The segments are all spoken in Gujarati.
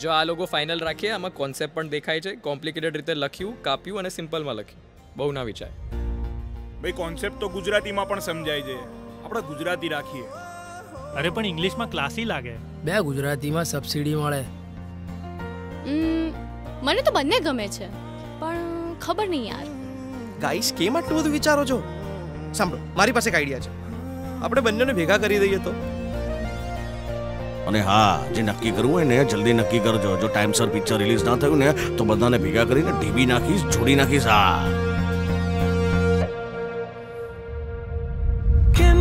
જો આ લોકો ફાઇનલ રાખીએ, આમાં કોન્સેપ્ટ પણ દેખાય છે, કોમ્પ્લિકેટેડ રીતે લખ્યું, કાપ્યું અને સિમ્પલમાં લખ્યું. બહુ ના વિચાર. ભાઈ કોન્સેપ્ટ તો ગુજરાતીમાં પણ સમજાય છે, આપણે ગુજરાતી રાખીએ. અરે પણ ઇંગ્લિશમાં ક્લાસી લાગે. બે ગુજરાતીમાં સબસિડી મળે. મને તો બંને ગમે છે, પણ ખબર નહીં યાર. ગાઈસ કેમ આટલું બધું વિચારો છો? સાંભળો, મારી પાસે એક આઈડિયા છે. આપણે બંનેને ભેગા કરી દઈએ તો. અને હા, જે નક્કી કરવું હોય ને જલ્દી નક્કી કરજો. જો ટાઈમસર પિક્ચર રિલીઝ ના થયું ને તો બધાને ભેગા કરીને ટીવી નાખીશ, જોડી નાખીશ. હા, કેમ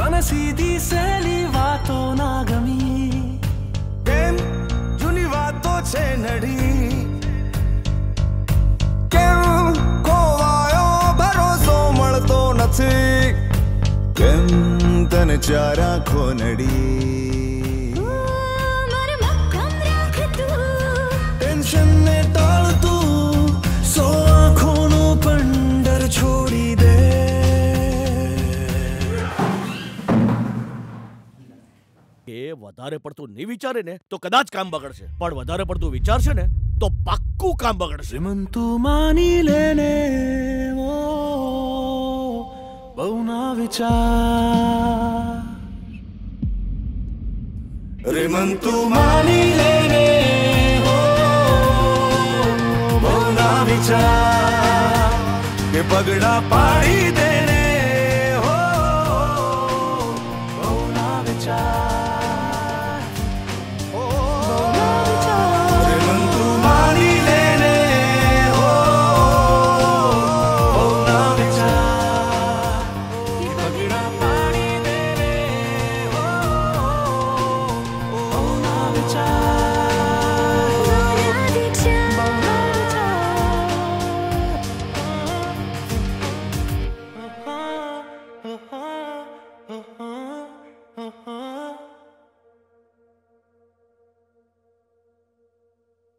તને સીધી સહેલી વાતો ના ગમી? કેમ જૂની વાતો છે નડી? કેમ ખોવાયો ભરોસો મળતો નથી? કેમ તને ચાર આંખો નડી? ટેન્શનને ટાળતું સો આંખોનો પંડર છોડી દે. એ વધારે પડતું નહીં વિચારે ને તો કદાચ કામ બગડશે, પણ વધારે પડતું વિચારશે ને તો પાક્કું કામ બગડશે. મન તું માની લેને, બહુ ના વિચાર. રે મન તું માની લેને, બહુ ના વિચાર કે પગડા પાડી દેને.